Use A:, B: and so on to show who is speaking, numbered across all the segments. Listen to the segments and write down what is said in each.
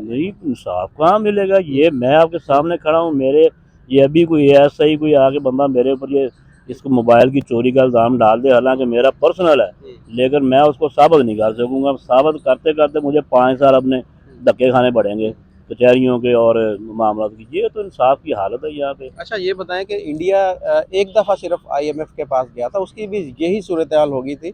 A: नहीं, इंसाफ कहाँ मिलेगा? ये मैं आपके सामने खड़ा हूँ, मेरे ये अभी कोई ऐसा ही कोई आके बंदा मेरे ऊपर ये इसको मोबाइल की चोरी का इल्ज़ाम डाल दे, हालांकि मेरा पर्सनल है, लेकिन मैं उसको साबित नहीं कर सकूँगा। साबित करते करते मुझे 5 साल अपने धक्के खाने पड़ेंगे कचहरियों के और मामला की। ये तो इंसाफ की हालत है यहाँ पे।
B: अच्छा ये बताएं कि इंडिया एक दफ़ा सिर्फ आईएमएफ के पास गया था, उसकी भी यही सूरत हाल हो गई थी।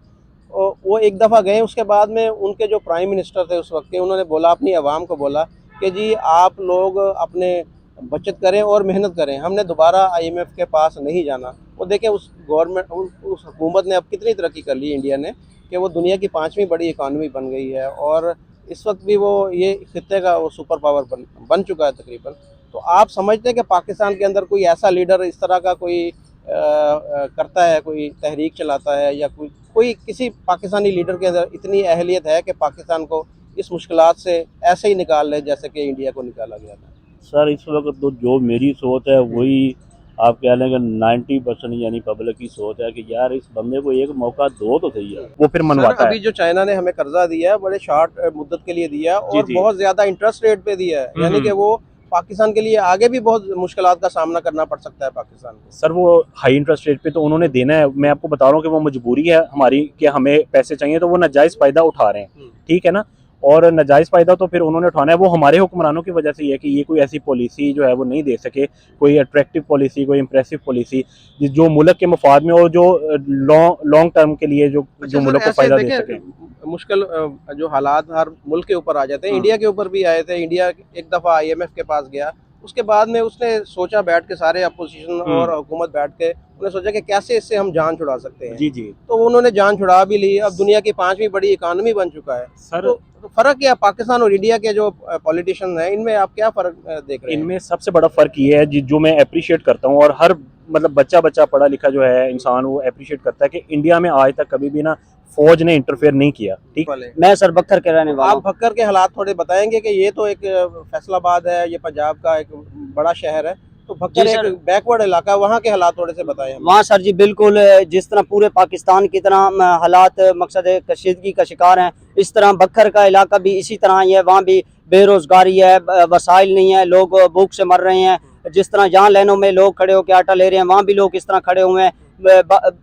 B: और वो एक दफ़ा गए, उसके बाद में उनके जो प्राइम मिनिस्टर थे उस वक्त के, उन्होंने बोला अपनी आवाम को बोला कि जी आप लोग अपने बचत करें और मेहनत करें, हमने दोबारा आईएमएफ के पास नहीं जाना। वो देखें उस गवर्नमेंट उस हुकूमत ने अब कितनी तरक्की कर ली इंडिया ने, कि वो दुनिया की 5वीं बड़ी इकानमी बन गई है और इस वक्त भी वो ये खित्ते का वो सुपर पावर बन चुका है तकरीबन। तो आप समझते हैं कि पाकिस्तान के अंदर कोई ऐसा लीडर इस तरह का कोई करता है, कोई तहरीक चलाता है, या कोई कोई किसी पाकिस्तानी लीडर के अंदर इतनी अहलियत है कि पाकिस्तान को इस मुश्किलात से ऐसे ही निकाल ले जैसे कि इंडिया को निकाला गया था?
A: सर इस वक्त तो जो मेरी सोच है वही आप कह लें कि 90% यानी पब्लिक की सोच है कि यार इस बंदे को एक मौका दो तो सही है।
C: वो फिर
B: सर
C: मनवाता है।
B: अभी जो चाइना ने हमें कर्जा दिया है बड़े शॉर्ट मुद्दत के लिए दिया है
C: जी
B: और
C: जी।
B: बहुत ज्यादा इंटरेस्ट रेट पे दिया है, यानी कि वो पाकिस्तान के लिए आगे भी बहुत मुश्किलात का सामना करना पड़ सकता है पाकिस्तान को।
C: सर वो हाई इंटरेस्ट रेट पे तो उन्होंने देना है, मैं आपको बता रहा हूँ कि वो मजबूरी है हमारी कि हमें पैसे चाहिए, तो वो नाजायज़ फ़ायदा उठा रहे हैं, ठीक है ना। और नाजायज़ फ़ायदा तो फिर उन्होंने उठाना है, वो हमारे हुक्मरानों की वजह से ही है कि ये कोई ऐसी पॉलिसी जो है वो नहीं दे सके, कोई अट्रैक्टिव पॉलिसी, कोई इम्प्रेसिव पॉलिसी जो मुल्क के मफाद में और जो लॉन्ग टर्म के लिए जो
B: अच्छा सर
C: मुल्क को
B: ऐसे
C: फ़ायदा दे
B: देखें
C: सके।
B: मुश्किल जो हालात हर मुल्क के ऊपर आ जाते हैं, इंडिया के ऊपर भी आए थे। इंडिया एक दफ़ा आईएमएफ के पास गया, उसके बाद में उसने सोचा बैठ के, सारे अपोजिशन और हुकूमत बैठ के उन्होंने सोचा कि कैसे इससे हम जान छुड़ा सकते हैं।
C: जी जी।
B: तो उन्होंने जान छुड़ा भी ली, अब दुनिया की 5वीं बड़ी इकानमी बन चुका है।
C: सर
B: तो फ़र्क क्या पाकिस्तान और इंडिया के जो पॉलिटिशियन हैं इनमें आप क्या फ़र्क देख रहे हैं?
C: इनमें सबसे बड़ा फ़र्क ये है जो मैं अप्रिशिएट करता हूँ, और हर मतलब बच्चा पढ़ा लिखा जो है इंसान वो अप्रिशिएट करता है कि इंडिया में आज तक कभी भी ना फौज ने इंटरफेयर नहीं किया। ठीक,
B: वाले
D: मैं सर बख्तर के रहने वाला
B: आप
D: हूँ।
B: भक्कर के हालात थोड़े बताएंगे कि ये तो एक फैसलाबाद है, ये पंजाब का एक बड़ा शहर है, तो भक्कर
D: जी
B: एक
D: सर।
B: बैकवर्ड इलाका है, वहाँ के हालात थोड़े से बताएं हमें।
D: वहाँ सर जी बिल्कुल जिस तरह पूरे पाकिस्तान की तरह हालात मकसद है कशीदगी का शिकार हैं, इस तरह बख्तर का इलाका भी इसी तरह ही है। वहाँ भी बेरोजगारी है, वसाइल नहीं है, लोग भूख से मर रहे हैं। जिस तरह यहाँ लाइनों में लोग खड़े होकर आटा ले रहे हैं, वहाँ भी लोग इस तरह खड़े हुए हैं।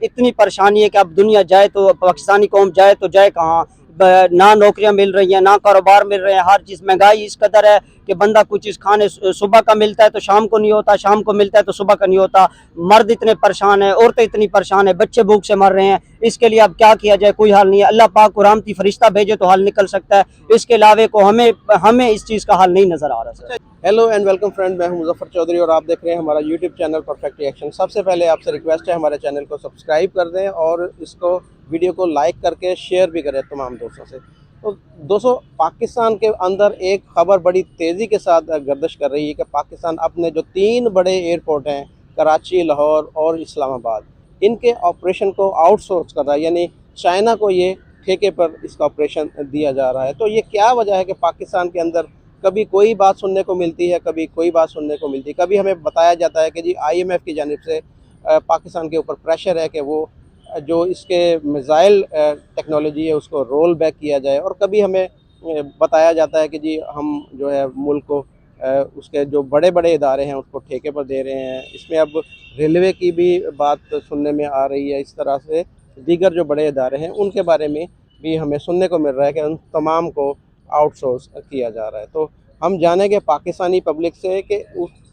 D: इतनी परेशानी है कि अब दुनिया जाए तो पाकिस्तानी कौम जाए तो जाए कहाँ। ना नौकरियां मिल रही हैं, ना कारोबार मिल रहे हैं, हर चीज़ महंगाई इस कदर है कि बंदा कुछ चीज़ खाने सुबह का मिलता है तो शाम को नहीं होता, शाम को मिलता है तो सुबह का नहीं होता। मर्द इतने परेशान है, औरतें इतनी परेशान है, बच्चे भूख से मर रहे हैं। इसके लिए अब क्या किया जाए, कोई हल नहीं है। अल्लाह पाक को रहमती फरिश्ता भेजे तो हल निकल सकता है, इसके अलावे को हमें इस चीज़ का हल नहीं नज़र आ रहा sir.
B: Hello and welcome friend, मैं हूं मुजफ्फर चौधरी और आप देख रहे हैं हमारा यूट्यूब चैनल परफेक्ट रिएक्शन। सबसे पहले आपसे रिक्वेस्ट है हमारे चैनल को सब्सक्राइब कर दें और इसको वीडियो को लाइक करके शेयर भी करें तमाम दोस्तों से। तो दोस्तों पाकिस्तान के अंदर एक खबर बड़ी तेज़ी के साथ गर्दिश कर रही है कि पाकिस्तान अपने जो 3 बड़े एयरपोर्ट हैं, कराची, लाहौर और इस्लामाबाद, इनके ऑपरेशन को आउटसोर्स कर रहा है, यानी चाइना को ये ठेके पर इसका ऑपरेशन दिया जा रहा है। तो ये क्या वजह है कि पाकिस्तान के अंदर कभी कोई बात सुनने को मिलती है, कभी कोई बात सुनने को मिलती है। कभी हमें बताया जाता है कि जी आईएमएफ की जानिब से पाकिस्तान के ऊपर प्रेशर है कि वो जो इसके मिसाइल टेक्नोलॉजी है उसको रोल बैक किया जाए, और कभी हमें बताया जाता है कि जी हम जो है मुल्क को उसके जो बड़े बड़े इदारे हैं उसको ठेके पर दे रहे हैं। इसमें अब रेलवे की भी बात सुनने में आ रही है। इस तरह से दीगर जो बड़े इदारे हैं उनके बारे में भी हमें सुनने को मिल रहा है कि उन तमाम को आउटसोर्स किया जा रहा है। तो हम जानेंगे पाकिस्तानी पब्लिक से कि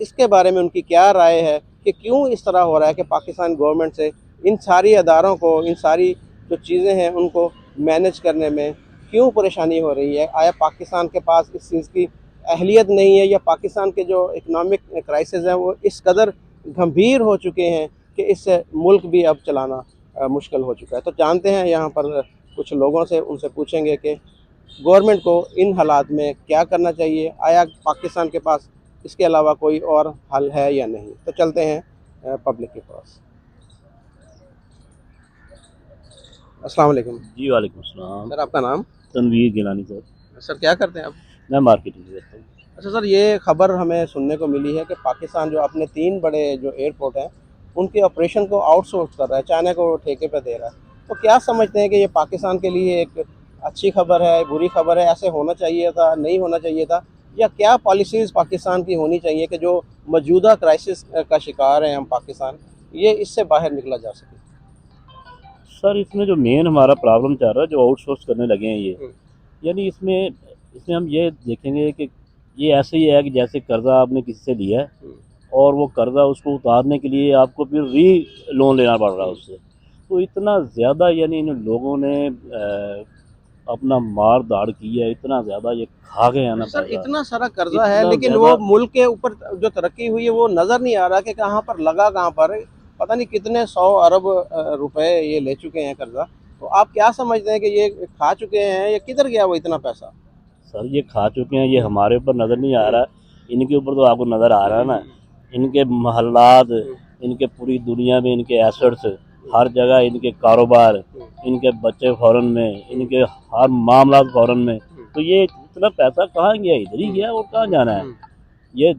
B: इसके बारे में उनकी क्या राय है कि क्यों इस तरह हो रहा है कि पाकिस्तान गवर्नमेंट से इन सारी अदारों को, इन सारी जो चीज़ें हैं उनको मैनेज करने में क्यों परेशानी हो रही है। आया पाकिस्तान के पास इस चीज़ की अहलियत नहीं है, या पाकिस्तान के जो इकनॉमिक क्राइसिस हैं वो इस कदर गंभीर हो चुके हैं कि इससे मुल्क भी अब चलाना मुश्किल हो चुका है। तो जानते हैं यहाँ पर कुछ लोगों से, उनसे पूछेंगे कि गवर्नमेंट को इन हालात में क्या करना चाहिए, आया पाकिस्तान के पास इसके अलावा कोई और हल है या नहीं। तो चलते हैं पब्लिक के पास। अस्सलाम वालेकुम।
A: जी वालेकुम सलाम।
B: सर आपका नाम?
A: तनवीर गिलानी सर।
B: सर क्या करते हैं आप?
A: मैं मार्केटिंग करता हूँ।
B: अच्छा सर, ये खबर हमें सुनने को मिली है कि पाकिस्तान जो अपने 3 बड़े जो एयरपोर्ट हैं उनके ऑपरेशन को आउटसोर्स कर रहा है, चाइना को ठेके पे दे रहा है। तो क्या समझते हैं कि ये पाकिस्तान के लिए एक अच्छी खबर है, बुरी खबर है, ऐसे होना चाहिए था, नहीं होना चाहिए था? या क्या पॉलिसीज़ पाकिस्तान की होनी चाहिए कि जो मौजूदा क्राइसिस का शिकार हैं हम पाकिस्तान, ये इससे बाहर निकला जा सके?
A: सर इसमें जो मेन हमारा प्रॉब्लम चल रहा है, जो आउटसोर्स करने लगे हैं ये,
B: हम्म।
A: यानी इसमें इसमें हम ये देखेंगे कि ये ऐसे ही है कि जैसे कर्जा आपने किसी से लिया है और वो कर्जा उसको उतारने के लिए आपको फिर लोन लेना पड़ रहा है उससे। तो इतना ज़्यादा यानी इन लोगों ने अपना मार दाड़ की है, इतना ज़्यादा ये खा गए हैं ना
B: सर
A: पैसा,
B: इतना सारा कर्जा है,
A: इतना
B: लेकिन
A: ज़्यादा।
B: वो मुल्क के ऊपर जो तरक्की हुई है वो नज़र नहीं आ रहा कि कहाँ पर लगा, कहाँ पर है। पता नहीं कितने 100 अरब रुपए ये ले चुके हैं कर्जा। तो आप क्या समझते हैं कि ये खा चुके हैं या किधर गया वो इतना पैसा?
A: सर ये खा चुके हैं, ये हमारे ऊपर नज़र नहीं आ रहा है, इनके ऊपर तो आपको नज़र आ रहा है ना। इनके महल्लात, इनके पूरी दुनिया में इनके एसेट्स, हर जगह इनके कारोबार, इनके बच्चे फॉरेन में, इनके हर मामला फॉरेन में। तो ये इतना पैसा कहाँ गया? इधर ही गया और कहाँ जाना है? ये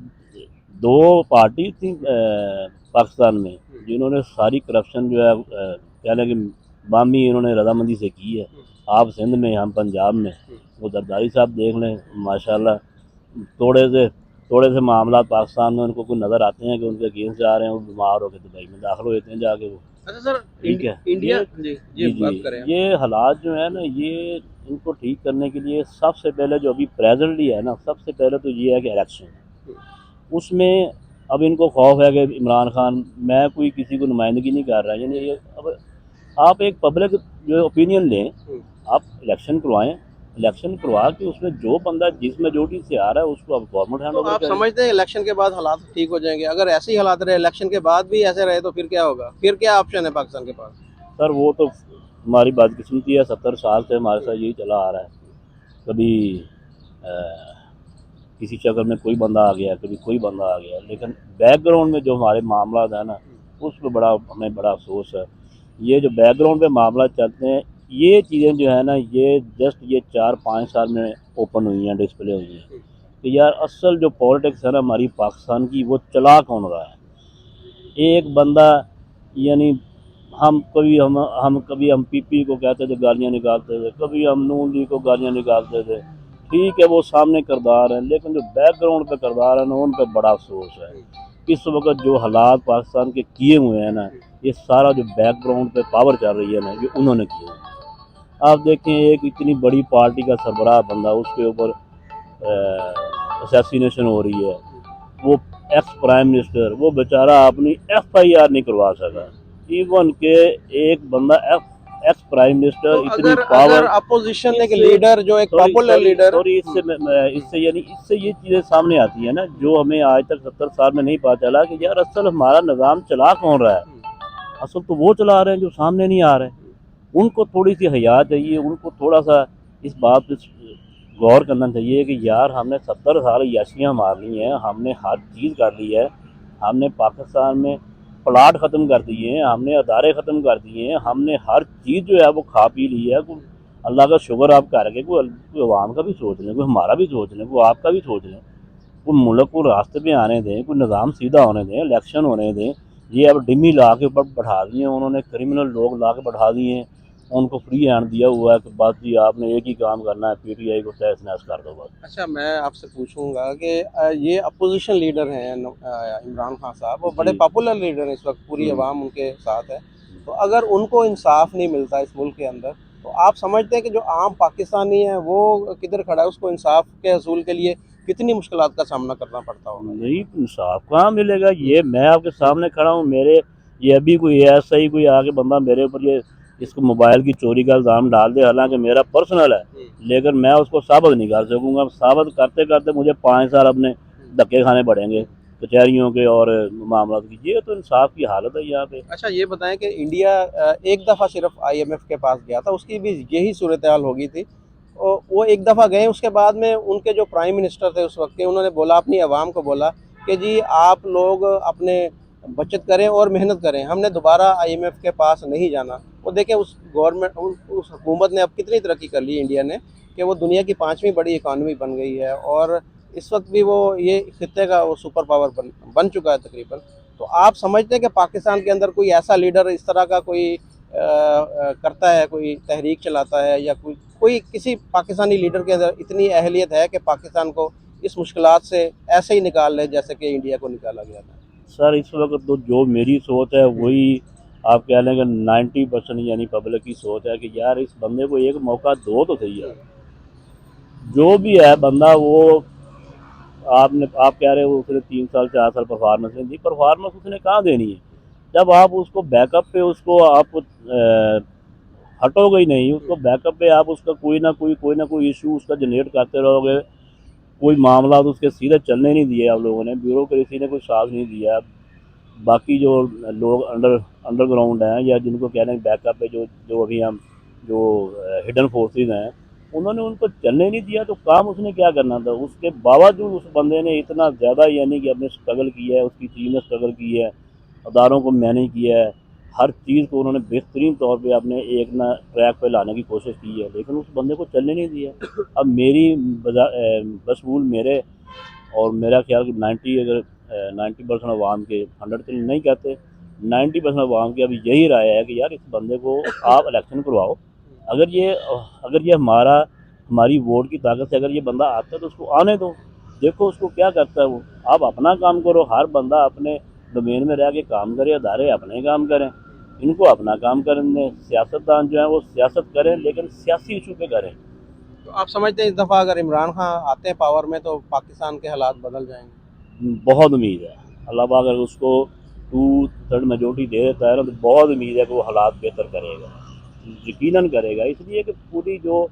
A: दो पार्टी थी पाकिस्तान में जिन्होंने सारी करप्शन जो है कहने की बामी इन्होंने रजामंदी से की है। आप सिंध में, हम पंजाब में, वो जरदारी साहब देख लें, माशाल्लाह थोड़े से मामला पाकिस्तान में उनको कोई नज़र आते हैं कि उनके अगेंस्ट जा रहे हैं, वो बीमार होकर दुबई में दाखिल हो जाते हैं जाके वो।
B: अच्छा सर,
A: ठीक है,
B: इंडिया
A: ये
B: जी बात करें।
A: ये हालात जो है ना, ये इनको ठीक करने के लिए सबसे पहले जो अभी प्रेजेंटली है ना, सबसे पहले तो ये है कि इलेक्शन। उसमें अब इनको खौफ है कि इमरान खान, मैं कोई किसी को नुमाइंदगी नहीं कर रहा, यानी ये अब आप एक पब्लिक जो ओपिनियन लें, आप इलेक्शन करवाएं, इलेक्शन करवा के उसमें जो बंदा जिस मेजोरिटी से आ रहा है उसको आप गवर्नमेंट हैंड
B: तो
A: ओवर
B: आप
A: करें।
B: समझते हैं इलेक्शन के बाद हालात ठीक हो जाएंगे? अगर ऐसे ही हालात रहे, इलेक्शन के बाद भी ऐसे रहे, तो फिर क्या होगा? फिर क्या ऑप्शन है पाकिस्तान के पास?
A: सर वो तो हमारी बदकिस्मती है, 70 साल से हमारे साथ यही चला आ रहा है। कभी किसी शक्ल में कोई बंदा आ गया, कभी कोई बंदा आ गया, लेकिन बैकग्राउंड में जो हमारे मामला है ना, उस पर हमें बड़ा अफसोस है। ये जो बैकग्राउंड पे मामला चलते हैं, ये चीज़ें जो है ना, ये जस्ट ये 4-5 साल में ओपन हुई हैं, डिस्प्ले हुई हैं कि यार असल जो पॉलिटिक्स है ना हमारी पाकिस्तान की, वो चला कौन रहा है। एक बंदा यानी हम पीपी को कहते थे, गालियाँ निकालते थे, कभी हम नून लीग को गालियाँ निकालते थे। ठीक है, वो सामने किरदार हैं, लेकिन जो बैकग्राउंड पे किरदार है ना, उन पर बड़ा अफसोस है। इस वक्त जो हालात पाकिस्तान के किए हुए हैं ना, ये सारा जो बैकग्राउंड पे पावर चल रही है ना, ये उन्होंने किए हुए हैं। आप देखें, एक इतनी बड़ी पार्टी का सरबराह बंदा, उसके ऊपर असैसिनेशन हो रही है, वो एक्स प्राइम मिनिस्टर, वो बेचारा अपनी FIR नहीं करवा सका। इवन के एक बंदा एक्स प्राइम मिनिस्टर,
B: तो
A: इतनी
B: अगर
A: पावर।
B: अपोजिशन एक लीडर, जो एक पॉपुलर लीडर,
A: सॉरी, इससे ये चीज़ें सामने आती है ना, जो हमें आज तक 70 साल में नहीं पता चला कि यार असल हमारा निज़ाम चला कौन रहा है। असल तो वो चला रहे हैं जो सामने नहीं आ रहे। उनको थोड़ी सी हया चाहिए, उनको थोड़ा सा इस बात पर गौर करना चाहिए कि यार हमने 70 साल याशियाँ मार ली हैं, हमने हर चीज़ कर ली है, हमने पाकिस्तान में प्लाट ख़त्म कर दिए हैं, हमने अदारे ख़त्म कर दिए हैं, हमने हर चीज़ जो है वो खा पी ली है। कोई अल्लाह का शुक्र आप करके कोई अवाम का भी सोच लें, कोई हमारा भी सोच लें, कोई आपका भी सोच लें, कोई मुल्क को रास्ते पे आने दें, कोई निज़ाम सीधा होने दें, इलेक्शन होने दें। ये अब डिमी ला के ऊपर बैठा दिए हैं उन्होंने, क्रिमिनल लोग ला के बैठा दिए हैं, उनको फ्री हैंड दिया हुआ है कि बस जी आपने एक ही काम करना है, PTI को तहस नहस कर दो बस।
B: अच्छा मैं आपसे पूछूंगा कि ये अपोजिशन लीडर हैं इमरान खान साहब, वो बड़े
A: जी।
B: पॉपुलर लीडर हैं, इस वक्त पूरी आवाम उनके साथ है। तो अगर उनको इंसाफ नहीं मिलता इस मुल्क के अंदर, तो आप समझते हैं कि जो आम पाकिस्तानी है वो किधर खड़ा है? उसको इंसाफ के हसूल के लिए कितनी मुश्किलात का सामना करना पड़ता होगा?
A: नहीं, इंसाफ कहाँ मिलेगा? ये मैं आपके सामने खड़ा हूँ, मेरे ये अभी कोई ऐसा ही कोई आके बंदा मेरे ऊपर ये इसको मोबाइल की चोरी का इल्ज़ाम डाल दे, हालांकि मेरा पर्सनल है, लेकिन मैं उसको साबित नहीं कर सकूँगा। साबित करते करते मुझे 5 साल अपने धक्के खाने पड़ेंगे कचहरियों के और मामला की। ये तो इंसाफ की हालत है यहाँ पे।
B: अच्छा ये बताएं कि इंडिया एक दफ़ा सिर्फ IMF के पास गया था, उसकी भी यही सूरत हाल हो गई थी। वो एक दफ़ा गए, उसके बाद में उनके जो प्राइम मिनिस्टर थे उस वक्त के, उन्होंने बोला, अपनी आवाम को बोला कि जी आप लोग अपने बचत करें और मेहनत करें, हमने दोबारा IMF के पास नहीं जाना। वो देखें उस गवर्नमेंट, उस हुकूमत ने अब कितनी तरक्की कर ली इंडिया ने, कि वो दुनिया की 5वीं बड़ी इकानमी बन गई है, और इस वक्त भी वो ये खित्ते का वो सुपर पावर बन चुका है तकरीबन। तो आप समझते हैं कि पाकिस्तान के अंदर कोई ऐसा लीडर इस तरह का कोई करता है, कोई तहरीक चलाता है, या कोई किसी पाकिस्तानी लीडर के अंदर इतनी अहलियत है कि पाकिस्तान को इस मुश्किलात से ऐसे ही निकाल ले जैसे कि इंडिया को निकाला गया था?
A: सर इस वक्त तो जो मेरी सोच है वही आप कह लें कि 90% यानी पब्लिक की सोच है कि यार इस बंदे को एक मौका दो तो सही है। जो भी है बंदा वो आप कह रहे हो उसने 3 साल 4 साल परफॉर्मेंस नहीं दी, परफॉर्मेंस उसने कहाँ देनी है जब आप उसको बैकअप पे उसको आप हटोगे ही नहीं, उसको बैकअप पे आप उसका कोई ना कोई इशू उसका जनरेट करते रहोगे, कोई मामला तो उसके सीधे चलने नहीं दिए आप लोगों ने, ब्यूरोक्रेसी ने कोई साथ नहीं दिया। बाकी जो लोग अंडरग्राउंड हैं या जिनको कह रहे हैं बैकअप पे जो जो अभी हम जो हिडन फोर्सेस हैं उन्होंने उनको चलने नहीं दिया, तो काम उसने क्या करना था। उसके बावजूद उस बंदे ने इतना ज़्यादा यानी कि अपने स्ट्रगल किया है, उसकी टीम ने स्ट्रगल की है, अदारों को मैनेज किया है, हर चीज़ को उन्होंने बेहतरीन तौर पे अपने एक ना ट्रैक पे लाने की कोशिश की है, लेकिन उस बंदे को चलने नहीं दिया। अब मेरी बसमूल मेरे और मेरा ख्याल कि 90% अवाम के 100 तो नहीं कहते 90% अवाम की अभी यही राय है कि यार इस बंदे को आप इलेक्शन करवाओ। अगर ये हमारी वोट की ताकत से अगर ये बंदा आता है तो उसको आने दो, देखो उसको क्या करता है वो। आप अपना काम करो, हर बंदा अपने डोमेन में रह के काम करे, अदारे अपने काम करें, इनको अपना काम करने दें। सियासतदान जो है वो सियासत करें लेकिन सियासी इशू पे करें।
B: तो आप समझते हैं इस दफ़ा अगर इमरान खान आते हैं पावर में तो पाकिस्तान के हालात बदल जाएंगे?
A: बहुत उम्मीद है, अल्लाह पाक अगर उसको 2/3 मेजोरिटी दे देता है ना तो बहुत उम्मीद है कि वो हालात बेहतर करेगा, यकीनन करेगा। इसलिए कि पूरी जो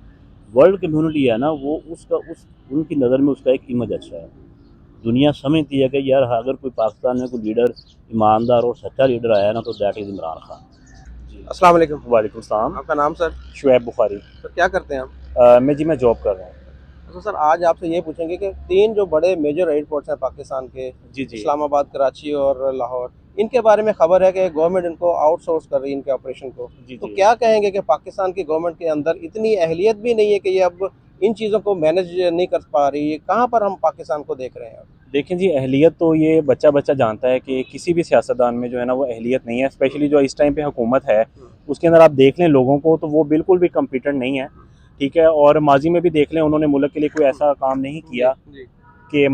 A: वर्ल्ड कम्युनिटी है ना वो उनकी नज़र में उसका एक इमेज अच्छा है। दुनिया समझती है कि यार अगर कोई पाकिस्तान में कोई लीडर ईमानदार और सच्चा लीडर आया ना तो दैट इज़ इमरान खान।
B: अस्सलाम वालेकुम।
C: वालेकुम सलाम।
B: आपका नाम सर?
C: शुएब बुखारी।
B: सर क्या करते हैं आप?
C: मैं जॉब कर रहा हूँ।
B: तो सर आज आपसे ये पूछेंगे कि 3 जो बड़े मेजर एयरपोर्ट्स हैं पाकिस्तान के,
C: जी
B: इस्लामाबाद, कराची और लाहौर, इनके बारे में खबर है कि गवर्नमेंट इनको आउटसोर्स कर रही है इनके ऑपरेशन को। तो
C: जी
B: क्या कहेंगे कि पाकिस्तान की गवर्नमेंट के अंदर इतनी अहलियत भी नहीं है कि ये अब इन चीज़ों को मैनेज नहीं कर पा रही है? कहाँ पर हम पाकिस्तान को देख रहे हैं अब?
C: देखें जी, अहलियत तो ये बच्चा बच्चा जानता है कि किसी भी सियासतदान में जो है ना वो अहलियत नहीं है। स्पेशली जो इस टाइम पे हुकूमत है उसके अंदर आप देख लें लोगों को तो वो बिल्कुल भी कम्पिटेंट नहीं है, ठीक है। और माजी में भी देख लें उन्होंने मुल्क के लिए कोई ऐसा काम नहीं किया कि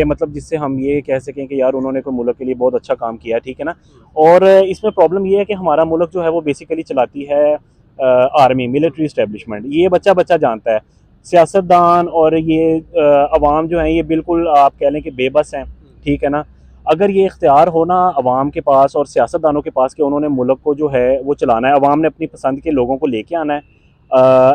C: मतलब जिससे हम ये कह सकें कि यार उन्होंने कोई मुल्क के लिए बहुत अच्छा काम किया, ठीक है ना। और इसमें प्रॉब्लम ये है कि हमारा मुल्क जो है वो बेसिकली चलाती है आर्मी, मिलिट्री इस्टेब्लिशमेंट। ये बच्चा बच्चा जानता है। सियासतदान और ये अवाम जो है ये बिल्कुल आप कह लें कि बेबस हैं, ठीक है ना। अगर ये इख्तियार हो ना अवाम के पास और सियासतदानों के पास कि उन्होंने मुल्क को जो है वो चलाना है, अवाम ने अपनी पसंद के लोगों को लेके आना है,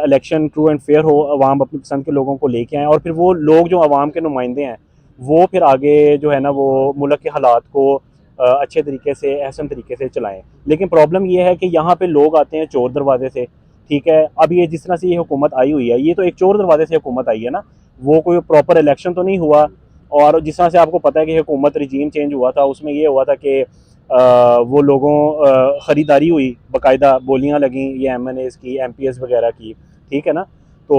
C: इलेक्शन ट्रू एंड फेयर हो, अवाम अपनी पसंद के लोगों को लेके आए और फिर वो लोग जो अवाम के नुमाइंदे हैं वो फिर आगे जो है ना वो मुल्क के हालात को अच्छे तरीके से अहसन तरीके से चलाएं। लेकिन प्रॉब्लम ये है कि यहाँ पे लोग आते हैं चोर दरवाजे से, ठीक है। अब ये जिस तरह से ये हुकूमत आई हुई है ये तो एक चोर दरवाजे से हुकूमत आई है ना, वो कोई प्रॉपर इलेक्शन तो नहीं हुआ। और जिस तरह से आपको पता है कि हुकूमत रिजीम चेंज हुआ था उसमें ये हुआ था कि वो लोगों ख़रीदारी हुई, बाकायदा बोलियां लगी ये MNAs की, MPs वगैरह की, ठीक है ना। तो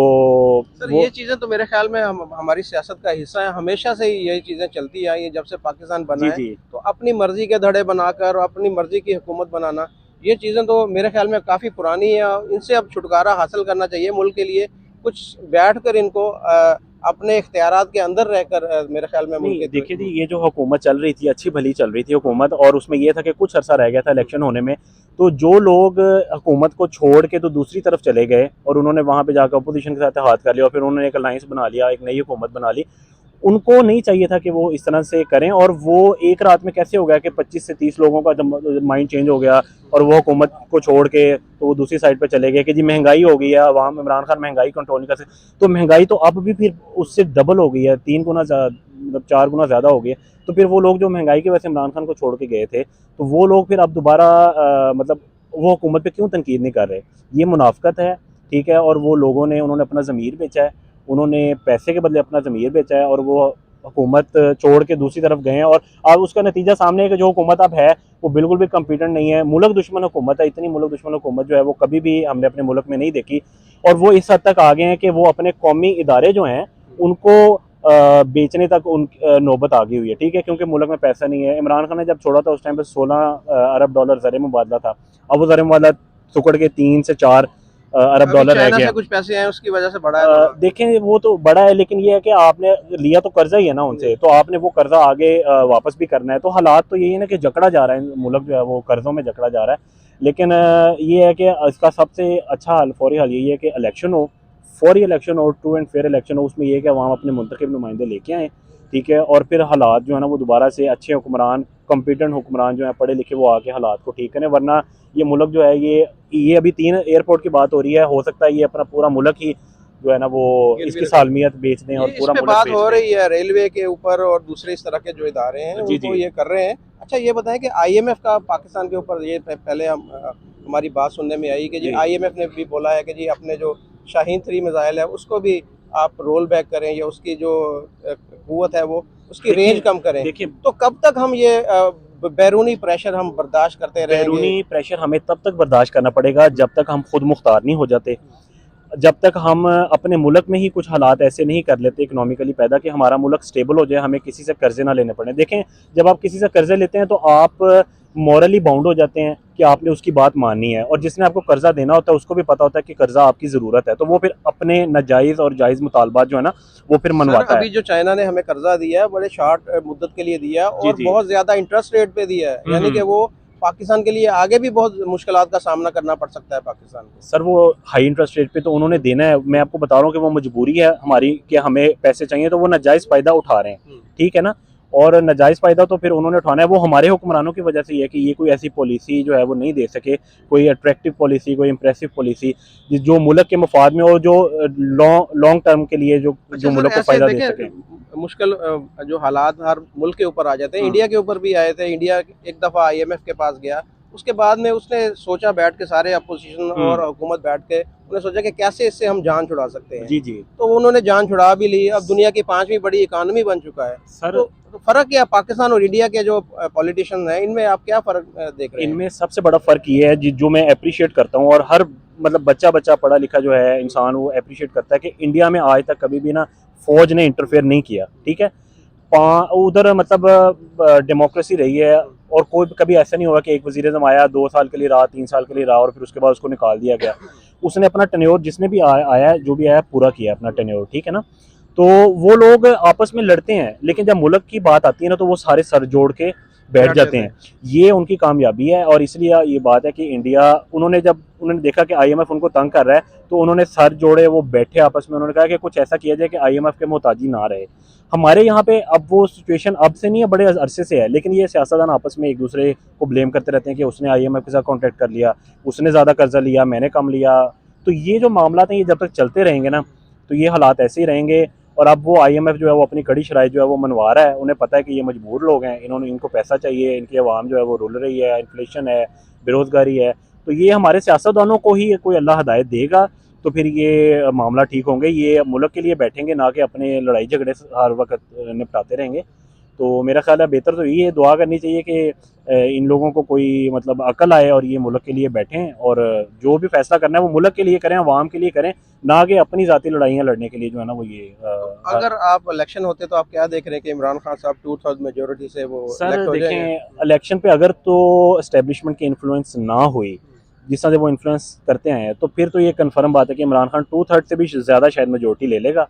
B: सर ये चीज़ें तो मेरे ख्याल में हमारी सियासत का हिस्सा है, हमेशा से ही यही चीज़ें चलती आई हैं जब से पाकिस्तान बना है। तो अपनी मर्जी के धड़े बनाकर और अपनी मर्जी की हुकूमत बनाना, ये चीज़ें तो मेरे ख्याल में काफ़ी पुरानी है। इनसे अब छुटकारा हासिल करना चाहिए मुल्क के लिए, कुछ बैठ कर इनको अपने इख्तियारात के अंदर रहकर मेरे ख्याल में मुल्क के।
C: देखिए जी, ये जो हुकूमत चल रही थी अच्छी भली चल रही थी हुकूमत, और उसमें ये था कि कुछ अरसा रह गया था इलेक्शन होने में, तो जो लोग हुकूमत को छोड़ के तो दूसरी तरफ चले गए और उन्होंने वहाँ पे जाकर अपोजिशन के साथ हाथ कर लिया और फिर उन्होंने एक अलायंस बना लिया, एक नई हुकूमत बना ली। उनको नहीं चाहिए था कि वो इस तरह से करें, और वो एक रात में कैसे हो गया कि 25 से 30 लोगों का माइंड चेंज हो गया और वो हुकूमत को छोड़ के तो वो दूसरी साइड पे चले गए कि जी महंगाई हो गई है, अवाम इमरान खान महंगाई कंट्रोल नहीं कर सकते। तो महंगाई तो अब भी फिर उससे डबल हो गई है, 3 गुना मतलब 4 गुना ज़्यादा हो गई है। तो फिर वो लोग जो महंगाई की वजह से इमरान खान को छोड़ के गए थे तो वो लोग फिर अब दोबारा मतलब वो हुकूमत पे क्यों तनकीद नहीं कर रहे। ये मुनाफकत है, ठीक है। और वो लोगों ने उन्होंने अपना ज़मीर बेचा है, उन्होंने पैसे के बदले अपना ज़मीर बेचा है और वो हुकूमत छोड़ के दूसरी तरफ गए हैं। और अब उसका नतीजा सामने है कि जो हुकूमत अब है वो बिल्कुल भी कम्पिटेंट नहीं है, मुल्क दुश्मन हुकूमत है। इतनी मुल्क दुश्मन हुकूमत जो है वो कभी भी हमने अपने मुल्क में नहीं देखी, और वो इस हद तक आ गए हैं कि वो अपने कौमी इदारे जो हैं उनको बेचने तक नौबत आ गई हुई है, ठीक है। क्योंकि मुल्क में पैसा नहीं है। इमरान खान ने जब छोड़ा था उस टाइम पे $16 अरब ज़र मुबादला था, अब वो ज़र मुबादला सुकड़ के 3 से 4 अरब
B: अभी
C: डॉलर रह
B: चाइना
C: गया।
B: से कुछ पैसे आए उसकी वजह से बढ़ा है थोड़ा।
C: देखें वो तो बड़ा है, लेकिन ये है कि आपने लिया तो कर्जा ही है ना उनसे, तो आपने वो कर्जा आगे वापस भी करना है। तो हालात तो यही है ना कि जकड़ा जा रहा है, मुल्क जो है वो कर्जों में जकड़ा जा रहा है। लेकिन ये है कि इसका सबसे अच्छा हल, फौरी हल यही है कि इलेक्शन हो, फौरी इलेक्शन और ट्रू एंड फेयर इलेक्शन हो। उसमें ये है कि अवाम अपने मुंतखब नुमाइंदे लेके आएँ, ठीक है, और फिर हालात जो है ना वो दोबारा से अच्छे हुक्मरान, कॉम्पिटेंट हुक्मरान जो है पढ़े लिखे, वो आके हालात को ठीक करें। वरना ये मुल्क जो है ये अभी 3 एयरपोर्ट की बात हो रही है, हो सकता है ये अपना पूरा मुल्क ही जो है ना वो
B: गिरवी
C: इसकी
B: रख
C: सालमियत बेच दें और
B: ये इस
C: पूरा
B: पे
C: मुल्क
B: बात
C: बेच
B: हो
C: दें।
B: रही है रेलवे के ऊपर और दूसरे इस तरह के जो इदारे हैं
C: जी
B: उनको
C: जी
B: ये कर रहे हैं। अच्छा ये बताएं कि आईएमएफ का पाकिस्तान के ऊपर ये पहले हमारी बात सुनने में आई कि जी
C: जी
B: आईएमएफ ने भी बोला है कि जी अपने जो शाहीन 3 मिसाइल है उसको भी आप रोल बैक करें या उसकी जो कुव्वत है वो उसकी रेंज कम करें।
C: देखिए,
B: तो कब तक हम ये बैरूनी प्रेशर हम बर्दाश्त करते रहेंगे?
C: बैरूनी प्रेशर हमें तब तक बर्दाश्त करना पड़ेगा जब तक हम खुद मुख्तार नहीं हो जाते, जब तक हम अपने मुल्क में ही कुछ हालात ऐसे नहीं कर लेते इकोनॉमिकली पैदा कि हमारा मुल्क स्टेबल हो जाए, हमें किसी से कर्जे ना लेने पड़े। देखें, जब आप किसी से कर्जे लेते हैं तो आप मॉरली बाउंड हो जाते हैं कि आपने उसकी बात माननी है, और जिसने आपको कर्जा देना होता है उसको भी पता होता है कि कर्जा आपकी ज़रूरत है, तो वो फिर अपने नाजायज़ और जायज़ मुतालबात जो है ना वो फिर
B: सर
C: मनवाता है।
B: अभी जो चाइना ने हमें कर्जा दिया है बड़े शॉर्ट मुद्दत के लिए दिया है
C: जी
B: और
C: जी।
B: बहुत ज्यादा इंटरेस्ट रेट पे दिया है, यानी कि वो पाकिस्तान के लिए आगे भी बहुत मुश्किलात का सामना करना पड़ सकता है पाकिस्तान को।
C: सर वो हाई इंटरेस्ट रेट पे तो उन्होंने देना है, मैं आपको बता रहा हूँ कि वो मजबूरी है हमारी कि हमें पैसे चाहिए, तो वो नाजायज़ फ़ायदा उठा रहे हैं, ठीक है ना। और नाजायज़ फ़ायदा तो फिर उन्होंने उठाना है, वो हमारे हुक्मरानों की वजह से ही है कि ये कोई ऐसी पॉलिसी जो है वो नहीं दे सके, कोई अट्रैक्टिव पॉलिसी, कोई इंप्रेसिव पॉलिसी जो मुल्क के मफाद में और जो लॉन्ग टर्म के लिए जो
B: अच्छा सर
C: मुल्क को
B: ऐसे
C: फ़ायदा दे सके।
B: देखें मुश्किल जो हालात हर मुल्क के ऊपर आ जाते हैं,
C: हाँ।
B: इंडिया के ऊपर भी आए थे। इंडिया एक दफ़ा आईएमएफ के पास गया, उसके बाद में उसने सोचा बैठ के सारे अपोजिशन और हुकूमत बैठ के उन्हें सोचा कि कैसे इससे हम जान छुड़ा सकते हैं।
C: जी जी।
B: तो उन्होंने जान छुड़ा भी ली, अब दुनिया की 5वीं बड़ी इकानमी बन चुका है।
C: सर
B: तो फ़र्क क्या पाकिस्तान और इंडिया के जो पॉलिटिशियन हैं इनमें आप क्या फ़र्क देख रहे हैं?
C: इनमें सबसे बड़ा फ़र्क ये है जो मैं अप्रिशिएट करता हूँ, और हर मतलब बच्चा पढ़ा लिखा जो है इंसान वो अप्रिशिएट करता है कि इंडिया में आज तक कभी भी ना फौज ने इंटरफेयर नहीं किया, ठीक है। उधर मतलब डेमोक्रेसी रही है, और कोई कभी ऐसा नहीं हुआ कि एक वज़ीर-ए-आज़म आया 2 साल के लिए रहा, 3 साल के लिए रहा और फिर उसके बाद उसको निकाल दिया गया। उसने अपना टेन्योर जिसने भी आया जो भी आया पूरा किया अपना टेन्योर, ठीक है ना। तो वो लोग आपस में लड़ते हैं, लेकिन जब मुल्क की बात आती है ना तो वो सारे सर जोड़ के बैठ जाते हैं। ये उनकी कामयाबी है, और इसलिए ये बात है कि इंडिया जब उन्होंने देखा कि आईएमएफ उनको तंग कर रहा है तो उन्होंने सर जोड़े, वो बैठे आपस में, उन्होंने कहा कि कुछ ऐसा किया जाए कि आईएमएफ के मोहताजी ना रहे। हमारे यहाँ पे अब वो सिचुएशन अब से नहीं है, बड़े अरसे से है, लेकिन ये सियासतदान आपस में एक दूसरे को ब्लेम करते रहते हैं कि उसने आईएमएफ के साथ कॉन्ट्रैक्ट कर लिया, उसने ज़्यादा कर्जा लिया, मैंने कम लिया। तो ये जो मामला हैं ये जब तक चलते रहेंगे ना तो ये हालात ऐसे ही रहेंगे। और अब वो आईएमएफ जो है वो अपनी कड़ी शराइ जो है वो मनवा रहा है, उन्हें पता है कि ये मजबूर लोग हैं, इनको पैसा चाहिए, इनकी आवाम जो है वो रुल रही है, इन्फ्लेशन है, बेरोज़गारी है। तो ये हमारे सियासतदानों को ही कोई अल्लाह हिदायत देगा तो फिर ये मामला ठीक होंगे, ये मुल्क के लिए बैठेंगे, ना कि अपने लड़ाई झगड़े हर वक्त निपटाते रहेंगे। तो मेरा ख्याल है बेहतर तो यही है, दुआ करनी चाहिए कि इन लोगों को कोई मतलब अकल आए और ये मुल्क के लिए बैठें, और जो भी फैसला करना है वो मुल्क के लिए करें, आवाम के लिए करें, ना कि अपनी ज़ाती लड़ाइयाँ लड़ने के लिए जो है ना वो ये
B: अगर आप इलेक्शन होते तो आप क्या देख रहे हैं कि इमरान खान साहब 2/3 मेजोरिटी से वो
C: सर
B: इलेक्ट हो जाएंगे?
C: देखें, इलेक्शन पे अगर तो इस्टेब्लिशमेंट की इन्फ्लुएंस ना हुई, जिस तरह से वो इन्फ्लुएंस करते हैं, तो फिर तो ये कन्फर्म बात है कि इमरान खान 2/3 से भी ज़्यादा शायद मेजोरिटी ले लेगा,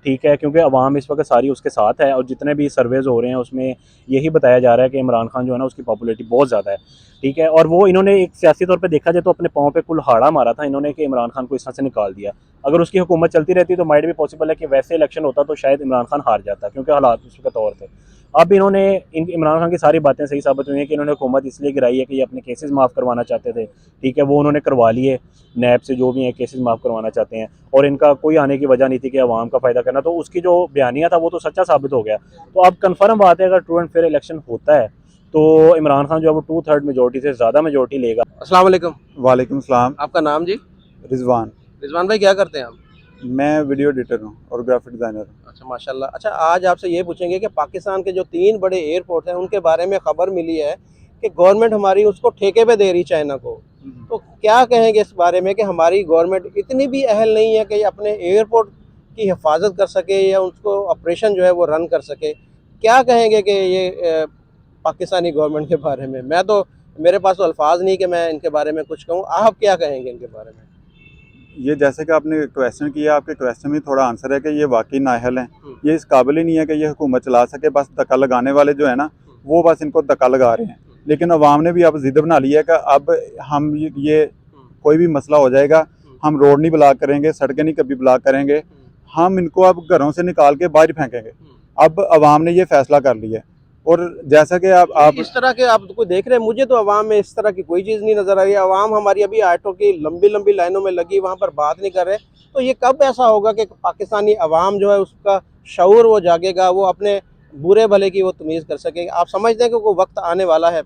C: ठीक है, क्योंकि अवाम इस वक्त सारी उसके साथ है, और जितने भी सर्वेज हो रहे हैं उसमें यही बताया जा रहा है कि इमरान खान जो है ना उसकी पॉपुलैरिटी बहुत ज़्यादा है, ठीक है। और वो इन्होंने एक सियासी तौर पे देखा जाए तो अपने पाँव पे कुल्हाड़ा मारा था इन्होंने कि इमरान खान को इस तरह से निकाल दिया। अगर उसकी हुकूमत चलती रहती तो माइट भी पॉसिबल है कि वैसे इलेक्शन होता तो शायद इमरान खान हार जाता, क्योंकि हालात उस वक्त और थे। अब इन्होंने इमरान खान की सारी बातें सही साबित हुई हैं कि इन्होंने हुकूमत इसलिए गिराई है कि ये अपने केसेस माफ़ करवाना चाहते थे, ठीक है, वो उन्होंने करवा लिए, नैब से जो भी हैं केसेस माफ़ करवाना चाहते हैं, और इनका कोई आने की वजह नहीं थी कि अवाम का फ़ायदा करना, तो उसकी जो बयानिया था वो तो सच्चा साबित हो गया। तो अब कन्फर्म बात है अगर ट्रू एंड फेयर इलेक्शन होता है तो इमरान खान जो है वो 2/3 मेजोरिटी से ज़्यादा मेजोरिटी लेगा।
B: अस्सलाम वालेकुम।
E: वालेकुम सलाम।
B: आपका नाम जी?
E: रिजवान।
B: रिजवान भाई क्या करते हैं आप?
E: मैं वीडियो एडिटर हूँ और ग्राफिक डिज़ाइनर हूँ।
B: अच्छा माशाल्लाह। अच्छा आज आपसे ये पूछेंगे कि पाकिस्तान के जो 3 बड़े एयरपोर्ट हैं उनके बारे में खबर मिली है कि गवर्नमेंट हमारी उसको ठेके पे दे रही चाइना को। तो क्या कहेंगे इस बारे में कि हमारी गवर्नमेंट इतनी भी अहल नहीं है कि ये अपने एयरपोर्ट की हिफाजत कर सके या उसको ऑपरेशन जो है वो रन कर सके? क्या कहेंगे कि ये पाकिस्तानी गवर्नमेंट के बारे में? मेरे पास तो अल्फाज नहीं कि मैं इनके बारे में कुछ कहूँ। आप क्या कहेंगे इनके बारे में?
E: ये जैसे कि आपने क्वेश्चन किया, आपके क्वेश्चन में थोड़ा आंसर है कि ये वाकई नाअहल हैं। ये इस काबिल ही नहीं है कि ये हुकूमत चला सके। बस धक्का लगाने वाले जो है ना, वो बस इनको धक्का लगा रहे हैं। लेकिन अवाम ने भी अब जिद बना ली है कि अब हम ये कोई भी मसला हो जाएगा, हम रोड नहीं ब्लॉक करेंगे, सड़कें नहीं कभी ब्लॉक करेंगे, हम इनको अब घरों से निकाल के बाहर फेंकेंगे। अब अवाम ने ये फैसला कर लिया है। और जैसा कि आप
B: इस तरह के आप कोई देख रहे हैं, मुझे तो अवाम में इस तरह की कोई चीज़ नहीं नजर आ रही है। अवाम हमारी अभी ऑटो की लंबी लंबी लाइनों में लगी, वहाँ पर बात नहीं कर रहे। तो ये कब ऐसा होगा कि पाकिस्तानी अवाम जो है उसका शऊर वो जागेगा, वो अपने बुरे भले की वो तमीज़ कर सकेगा? आप समझते हैं कि वो वक्त आने वाला है?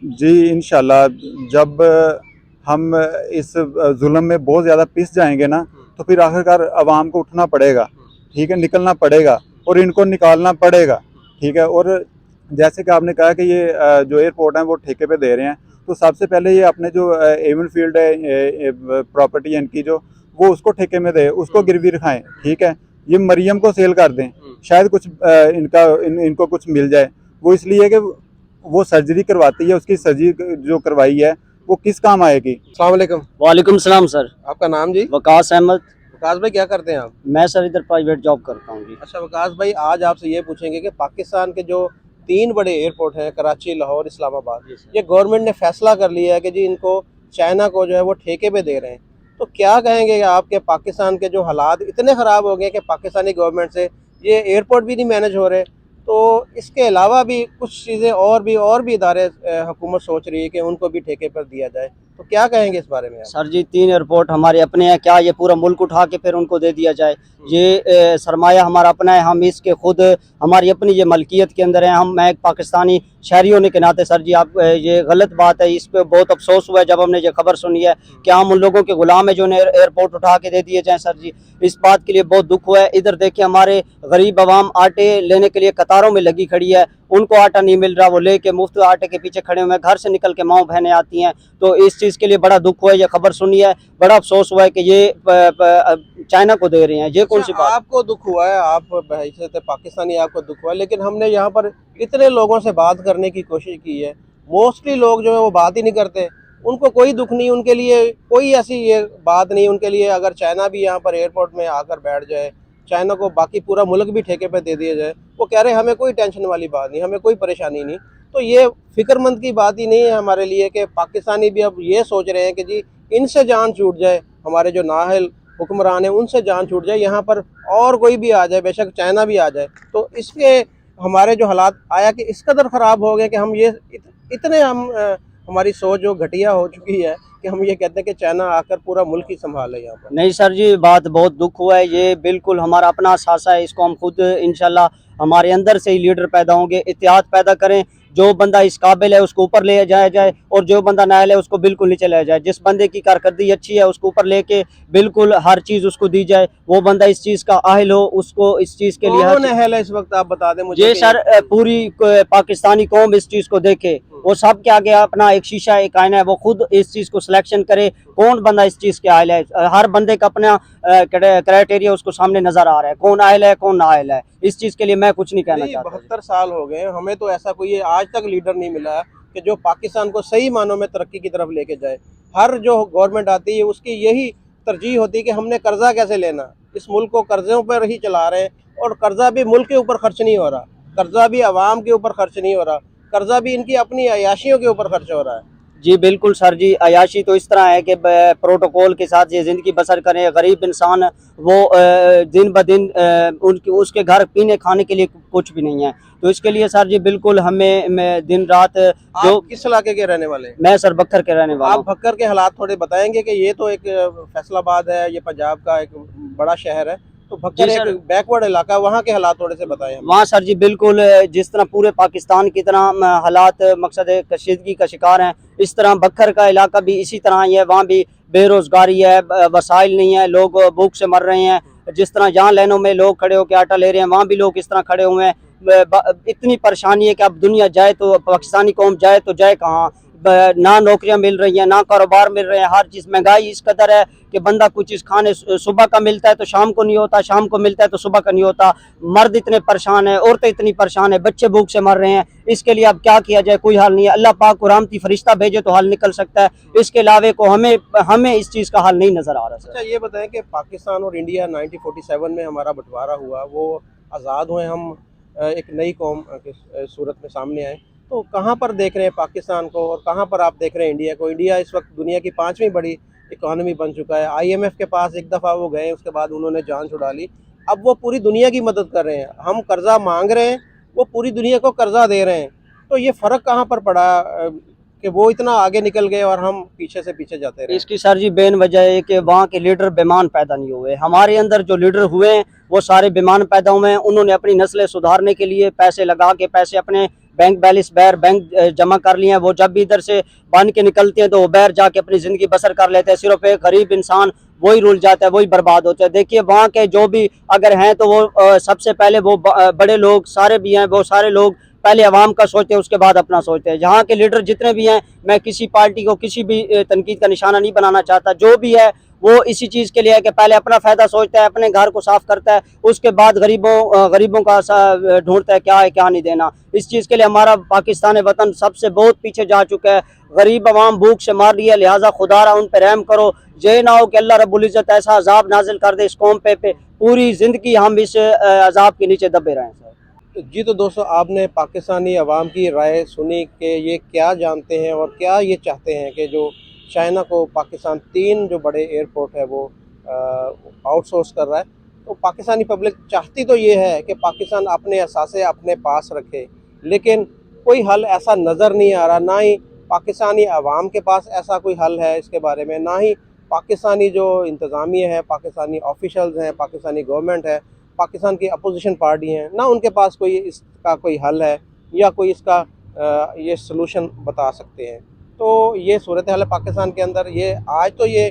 E: जी इंशाल्लाह, जब हम इस जुल्म में बहुत ज़्यादा पिस जाएंगे ना, तो फिर आखिरकार अवाम को उठना पड़ेगा, ठीक है, निकलना पड़ेगा और इनको निकालना पड़ेगा, ठीक है। और जैसे कि आपने कहा कि ये जो एयरपोर्ट हैं वो ठेके पे दे रहे हैं, तो सबसे पहले ये अपने जो एवन फील्ड है प्रॉपर्टी है इनकी, जो वो उसको ठेके में दे, उसको गिरवी रखाएं, ठीक है। ये मरियम को सेल कर दें, शायद कुछ इनको कुछ मिल जाए। वो इसलिए कि वो सर्जरी करवाती है, उसकी सर्जरी जो करवाई है वो किस काम आएगी।
B: अस्सलाम वालेकुम।
D: वालेकुम सलाम सर।
B: आपका नाम जी?
D: वकास अहमद।
B: वकास भाई, क्या करते हैं आप?
D: मैं सर इधर प्राइवेट जॉब करता हूँ जी।
B: अच्छा वकास भाई, आज आपसे ये पूछेंगे कि पाकिस्तान के जो 3 बड़े एयरपोर्ट हैं, कराची, लाहौर, इस्लामाबाद, ये गवर्नमेंट ने फैसला कर लिया है कि जी इनको चाइना को जो है वो ठेके पे दे रहे हैं। तो क्या कहेंगे आपके पाकिस्तान के जो हालात इतने ख़राब हो गए कि पाकिस्तानी गवर्नमेंट से ये एयरपोर्ट भी नहीं मैनेज हो रहे, तो इसके अलावा भी कुछ चीज़ें और भी इदारे हुकूमत सोच रही है कि उनको भी ठेके पर दिया जाए, तो क्या कहेंगे इस बारे में आप?
D: सर जी 3 एयरपोर्ट हमारे अपने हैं, क्या ये पूरा मुल्क उठा के फिर उनको दे दिया जाए? ये सरमाया हमारा अपना है, हम इसके खुद हमारी अपनी ये मलकियत के अंदर है। मैं एक पाकिस्तानी शहरी होने के नाते सर जी आप ये गलत बात है, इस पर बहुत अफसोस हुआ है जब हमने ये खबर सुनी है कि हम उन लोगों के गुलाम है जो एयरपोर्ट उठा के दे दिए जाएँ। सर जी इस बात के लिए बहुत दुख हुआ है। इधर देखिए हमारे गरीब आवाम आटे लेने के लिए कतारों में लगी खड़ी है, उनको आटा नहीं मिल रहा, वो लेके मुफ्त आटे के पीछे खड़े हुए, घर से निकल के माँ बहनें आती हैं। तो इस चीज़ के लिए बड़ा दुख हुआ है, ये खबर सुनी है, बड़ा अफसोस हुआ है कि ये चाइना को दे रहे हैं। ये कौन सी बात?
B: आपको दुख हुआ है, आप बहैसियत पाकिस्तानी आपको दुख हुआ है, लेकिन हमने यहाँ पर इतने लोगों से बात करने की कोशिश की है, मोस्टली लोग जो है वो बात ही नहीं करते, उनको कोई दुख नहीं, उनके लिए कोई ऐसी ये बात नहीं। उनके लिए अगर चाइना भी यहाँ पर एयरपोर्ट में आकर बैठ जाए, चाइना को बाकी पूरा मुल्क भी ठेके पे दे दिया जाए, वो कह रहे हैं हमें कोई टेंशन वाली बात नहीं, हमें कोई परेशानी नहीं। तो ये फिक्रमंद की बात ही नहीं है हमारे लिए कि पाकिस्तानी भी अब ये सोच रहे हैं कि जी इनसे जान छूट जाए, हमारे जो नाअहल हुक्मरान हैं उनसे जान छूट जाए, यहाँ पर और कोई भी आ जाए, बेशक चाइना भी आ जाए। तो इसके हमारे जो हालात आया कि इस कदर ख़राब हो गए कि हम ये इतने हमारी सोच जो घटिया हो चुकी है कि हम ये कहते हैं कि चाइना आकर पूरा मुल्क ही संभाले यहाँ पर।
D: नहीं सर जी बात बहुत दुख हुआ है, ये बिल्कुल हमारा अपना असासा है, इसको हम खुद इंशाल्लाह हमारे अंदर से ही लीडर पैदा होंगे, इत्तेहाद पैदा करें। जो बंदा इस काबिल है उसको ऊपर ले जाया जाए और जो बंदा नाअहल है उसको बिल्कुल नीचे लाया जाए। जिस बंदे की कारकर्दगी अच्छी है उसको ऊपर लेके बिल्कुल हर चीज़ उसको दी जाए, वो बंदा इस चीज़ का अहल हो, उसको इस चीज़ के लिए
B: कौन अहल है इस वक्त आप बता दें मुझे?
D: ये सर पूरी पाकिस्तानी कौम इस चीज़ को देखे, वो सब के आगे अपना एक शीशा एक आईना है, वो खुद इस चीज़ को सिलेक्शन करे कौन बंदा इस चीज़ के अहल है। हर बंदे का अपना क्राइटेरिया उसको सामने नज़र आ रहा है, कौन अहल है कौन नाअहल है। इस चीज़ के लिए मैं कुछ नहीं कहना चाहता।
B: 72 साल हो गए, हमें तो ऐसा कोई आज तक लीडर नहीं मिला कि जो पाकिस्तान को सही मानों में तरक्की की तरफ लेके जाए। हर जो गवर्नमेंट आती है उसकी यही तरजीह होती है कि हमने कर्जा कैसे लेना, इस मुल्क को कर्जों पर ही चला रहे हैं, और कर्जा भी मुल्क के ऊपर खर्च नहीं हो रहा, कर्जा भी आवाम के ऊपर खर्च नहीं हो रहा, कर्जा भी इनकी अपनी अयाशियों के ऊपर खर्च हो रहा है।
D: जी बिल्कुल सर जी, अयाशी तो इस तरह है कि प्रोटोकॉल के साथ ये ज़िंदगी बसर करें। गरीब इंसान वो दिन ब दिन उसके घर पीने खाने के लिए कुछ भी नहीं है। तो इसके लिए सर जी बिल्कुल हमें दिन रात जो
B: आप किस इलाके के रहने वाले हैं?
D: मैं सर बक्खर के रहने वाला
B: आप
D: हूँ।
B: भक्कर के हालात थोड़े बताएंगे कि ये तो एक फैसलाबाद है, ये पंजाब का एक बड़ा शहर है, तो भक्कर
D: जी
B: एक
D: सर।
B: बैकवर्ड इलाका, वहाँ के हालात थोड़े से बताएं हमें।
D: वहाँ सर जी बिल्कुल जिस तरह पूरे पाकिस्तान की तरह हालात मकसद कशीदगी का शिकार हैं, इस तरह बक्खर का इलाका भी इसी तरह ही है। वहाँ भी बेरोज़गारी है, वसाइल नहीं है, लोग भूख से मर रहे हैं। जिस तरह यहाँ लाइनों में लोग खड़े होकर आटा ले रहे हैं, वहाँ भी लोग इस तरह खड़े हुए हैं। इतनी परेशानी है कि अब दुनिया जाए तो पाकिस्तानी कौम जाए तो जाए कहाँ। ना नौकरियां मिल रही हैं, ना कारोबार मिल रहे हैं, हर चीज़ महंगाई इस कदर है कि बंदा कुछ चीज़ खाने सुबह का मिलता है तो शाम को नहीं होता, शाम को मिलता है तो सुबह का नहीं होता। मर्द इतने परेशान है, औरतें इतनी परेशान है, बच्चे भूख से मर रहे हैं। इसके लिए अब क्या किया जाए, कोई हल नहीं है। अल्लाह पाक को रहमती फरिश्ता भेजे तो हल निकल सकता है, इसके अलावे को हमें इस चीज़ का हल नहीं नज़र आ रहा सर।
B: अच्छा ये बताएं कि पाकिस्तान और इंडिया 1947 में हमारा बंटवारा हुआ, वो आज़ाद हुए हम, एक नई कौम के सूरत में सामने आए, तो कहाँ पर देख रहे हैं पाकिस्तान को और कहाँ पर आप देख रहे हैं इंडिया को? इंडिया इस वक्त दुनिया की 5वीं बड़ी इकॉनमी बन चुका है। IMF के पास एक दफ़ा वो गए, उसके बाद उन्होंने जान छुड़ा ली। अब वो पूरी दुनिया की मदद कर रहे हैं, हम कर्जा मांग रहे हैं, वो पूरी दुनिया को कर्जा दे रहे हैं। तो ये फ़र्क कहाँ पर पड़ा कि वो इतना आगे निकल गए और हम पीछे से पीछे जाते रहे?
D: इसकी सर जी बेन वजह है कि वहाँ के लीडर बेमान पैदा नहीं हुए। हमारे अंदर जो लीडर हुए हैं वो सारे बेमान पैदा हुए हैं। उन्होंने अपनी नस्लें सुधारने के लिए पैसे लगा के पैसे अपने बैंक बैलेंस बैर बैंक जमा कर लिए हैं। वो जब भी इधर से बन के निकलते हैं तो वो बैर जाके अपनी ज़िंदगी बसर कर लेते हैं। सिर्फ एक गरीब इंसान वही रुल जाता है, वही बर्बाद होता है। देखिए वहाँ के जो भी अगर हैं तो वो सबसे पहले वो बड़े लोग सारे भी हैं, वो सारे लोग पहले अवाम का सोचते हैं, उसके बाद अपना सोचते हैं। यहाँ के लीडर जितने भी हैं, मैं किसी पार्टी को किसी भी तनकीद का निशाना नहीं बनाना चाहता, जो भी है वो इसी चीज़ के लिए है कि पहले अपना फ़ायदा सोचता है, अपने घर को साफ़ करता है, उसके बाद गरीबों का ढूंढता है क्या है क्या नहीं देना। इस चीज़ के लिए हमारा पाकिस्तान वतन सबसे बहुत पीछे जा चुका है। गरीब अवाम भूख से मार रही है, लिहाजा खुदारा उन पर रहम करो। ये ना हो कि अल्लाह रब्बुल इज़्ज़त ऐसा अजाब नाजिल कर दे इस कौम पे पूरी ज़िंदगी हम इस अजाब के नीचे दबे रहें सर।
B: जी तो दोस्तों, आपने पाकिस्तानी अवाम की राय सुनी कि ये क्या जानते हैं और क्या ये चाहते हैं कि जो चाइना को पाकिस्तान 3 जो बड़े एयरपोर्ट है वो आउटसोर्स कर रहा है। तो पाकिस्तानी पब्लिक चाहती तो ये है कि पाकिस्तान अपने असासे अपने पास रखे, लेकिन कोई हल ऐसा नज़र नहीं आ रहा। ना ही पाकिस्तानी अवाम के पास ऐसा कोई हल है इसके बारे में, ना ही पाकिस्तानी जो इंतज़ामिया है, पाकिस्तानी ऑफिशल्स हैं, पाकिस्तानी गवर्नमेंट है, पाकिस्तान की अपोजिशन पार्टी हैं, ना उनके पास कोई इसका कोई हल है या कोई इसका ये सलूशन बता सकते हैं। तो ये सूरत हाल है पाकिस्तान के अंदर। ये आज तो ये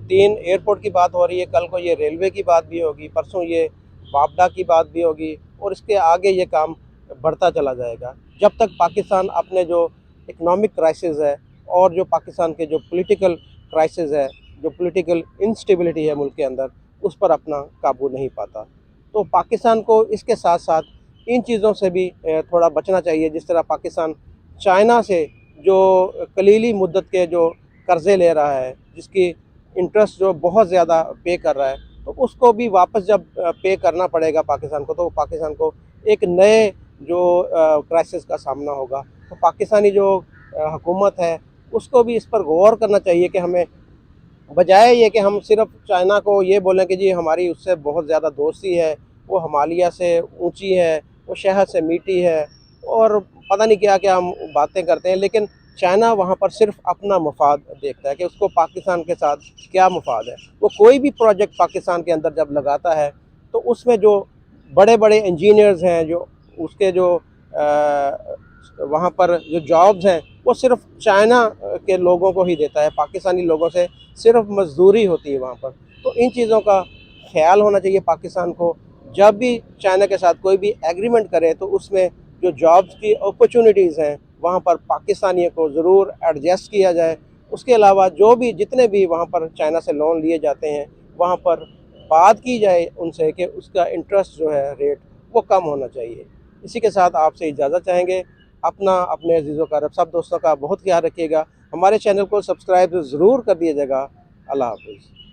B: 3 एयरपोर्ट की बात हो रही है, कल को ये रेलवे की बात भी होगी, परसों ये वापडा की बात भी होगी और इसके आगे ये काम बढ़ता चला जाएगा जब तक पाकिस्तान अपने जो इकनॉमिक क्राइसिस है और जो पाकिस्तान के जो पॉलिटिकल क्राइसिस है, जो पॉलिटिकल इंस्टेबिलिटी है मुल्क के अंदर, उस पर अपना काबू नहीं पाता। तो पाकिस्तान को इसके साथ साथ इन चीज़ों से भी थोड़ा बचना चाहिए। जिस तरह पाकिस्तान चाइना से जो कलीली मुद्दत के जो कर्ज़े ले रहा है, जिसकी इंटरेस्ट जो बहुत ज़्यादा पे कर रहा है, तो उसको भी वापस जब पे करना पड़ेगा पाकिस्तान को, तो पाकिस्तान को एक नए जो क्राइसिस का सामना होगा। तो पाकिस्तानी जो हुकूमत है उसको भी इस पर गौर करना चाहिए कि हमें बजाय ये कि हम सिर्फ चाइना को ये बोलें कि जी हमारी उससे बहुत ज़्यादा दोस्ती है, वो हिमालय से ऊंची है, वो शहद से मीठी है और पता नहीं क्या क्या हम बातें करते हैं, लेकिन चाइना वहाँ पर सिर्फ अपना मफाद देखता है कि उसको पाकिस्तान के साथ क्या मफाद है। वो कोई भी प्रोजेक्ट पाकिस्तान के अंदर जब लगाता है तो उसमें जो बड़े बड़े इंजीनियर्स हैं, जो उसके जो वहाँ पर जो जॉब्स हैं, वो सिर्फ चाइना के लोगों को ही देता है, पाकिस्तानी लोगों से सिर्फ मजदूरी होती है वहाँ पर। तो इन चीज़ों का ख्याल होना चाहिए पाकिस्तान को। जब भी चाइना के साथ कोई भी एग्रीमेंट करे तो उसमें जो जॉब्स की अपॉर्चुनिटीज़ हैं वहाँ पर पाकिस्तानियों को ज़रूर एडजस्ट किया जाए। उसके अलावा जो भी जितने भी वहाँ पर चाइना से लोन लिए जाते हैं वहाँ पर बात की जाए उनसे कि उसका इंटरेस्ट जो है रेट वो कम होना चाहिए। इसी के साथ आपसे इजाज़त चाहेंगे। अपने अजीज़ों का सब दोस्तों का बहुत ख्याल रखिएगा। हमारे चैनल को सब्सक्राइब ज़रूर कर दीजिएगा। अल्लाह हाफ़िज़।